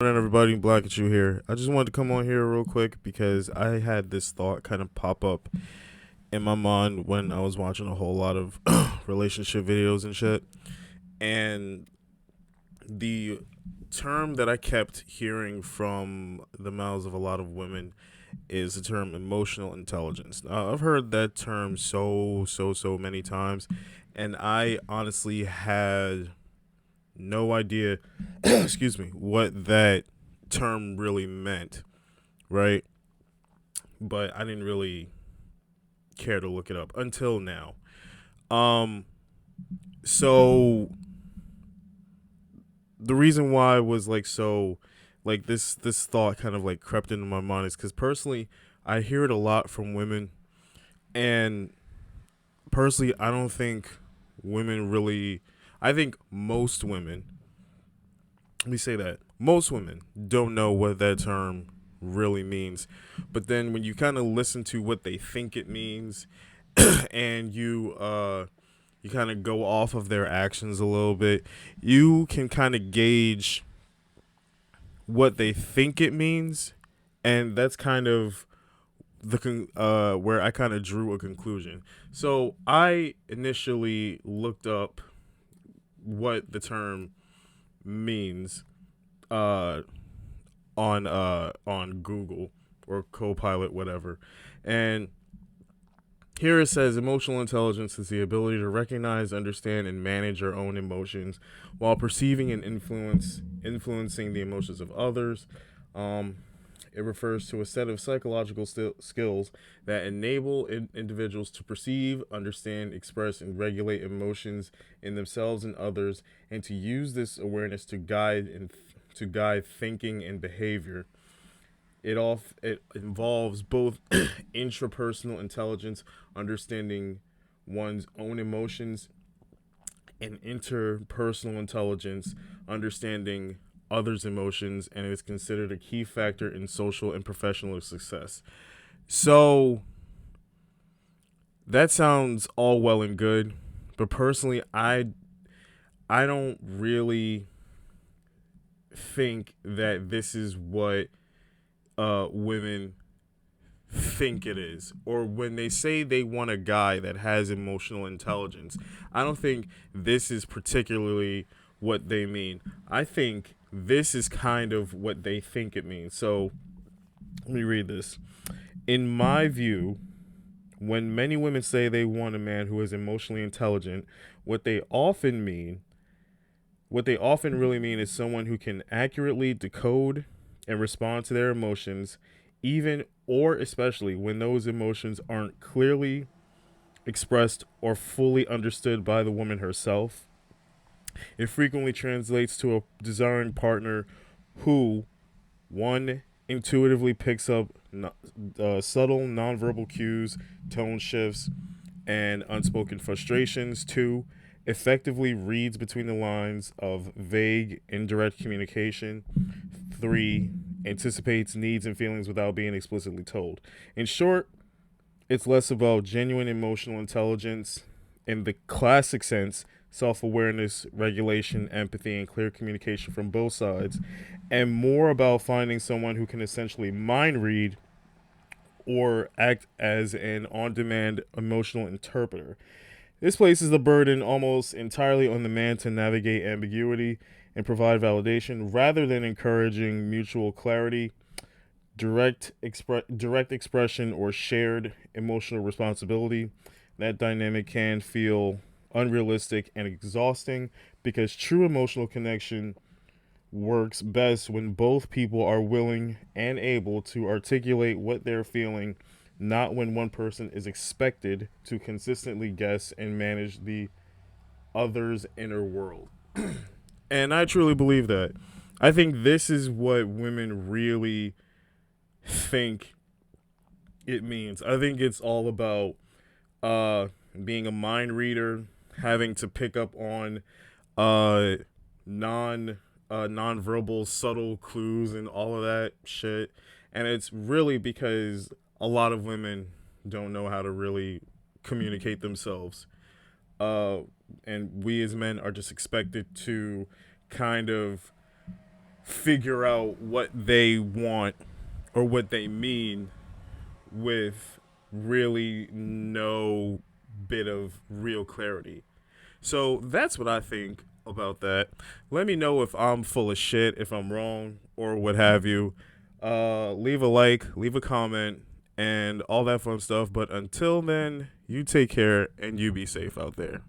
Morning, everybody. Black at you here. I just wanted to come on here real quick because I had this thought kind of pop up in my mind when I was watching a whole lot of relationship videos and shit. And the term that I kept hearing from the mouths of a lot of women is the term emotional intelligence. Now, I've heard that term so many times, and I honestly had no idea, excuse me, what that term really meant, right? But I didn't really care to look it up until now. Um, so the reason why I was like this thought kind of like crept into my mind is because personally I hear it a lot from women, and personally I don't think women really. I think most women. Let me say that most women don't know what that term really means, but then when you kind of listen to what they think it means, and you kind of go off of their actions a little bit, you can kind of gauge what they think it means, and that's kind of where I kind of drew a conclusion. So I initially looked up what the term means uh, on Google or Copilot, whatever, and here it says emotional intelligence is the ability to recognize, understand, and manage your own emotions while perceiving and influencing the emotions of others. Um, it refers to a set of psychological skills that enable individuals to perceive, understand, express, and regulate emotions in themselves and others, and to use this awareness to guide thinking and behavior. It involves both intrapersonal intelligence, understanding one's own emotions, and interpersonal intelligence, understanding others' emotions, and is considered a key factor in social and professional success. So that sounds all well and good, but personally, I don't really think that this is what women think it is, or when they say they want a guy that has emotional intelligence, I don't think this is particularly what they mean. I think this is kind of what they think it means. So let me read this. In my view, when many women say they want a man who is emotionally intelligent, what they often mean what they often really mean is someone who can accurately decode and respond to their emotions, even or especially when those emotions aren't clearly expressed or fully understood by the woman herself. It frequently translates to a desiring partner who, one, intuitively picks up subtle nonverbal cues, tone shifts, and unspoken frustrations. Two, effectively reads between the lines of vague, indirect communication. Three, anticipates needs and feelings without being explicitly told. In short, it's less about genuine emotional intelligence in the classic sense, self awareness, regulation, empathy, and clear communication from both sides, and more about finding someone who can essentially mind read or act as an on demand emotional interpreter. This places the burden almost entirely on the man to navigate ambiguity and provide validation rather than encouraging mutual clarity, direct expression, or shared emotional responsibility. That dynamic can feel unrealistic and exhausting because true emotional connection works best when both people are willing and able to articulate what they're feeling, not when one person is expected to consistently guess and manage the other's inner world. And I truly believe that. I think this is what women really think it means. I think it's all about uh, being a mind reader, having to pick up on uh, non nonverbal subtle clues and all of that shit. And it's really because a lot of women don't know how to really communicate themselves. Uh, and we as men are just expected to kind of figure out what they want or what they mean with really no bit of real clarity. So that's what I think about that. Let me know if I'm full of shit, if I'm wrong, or what have you. Leave a like, leave a comment, and all that fun stuff. But until then, you take care and you be safe out there.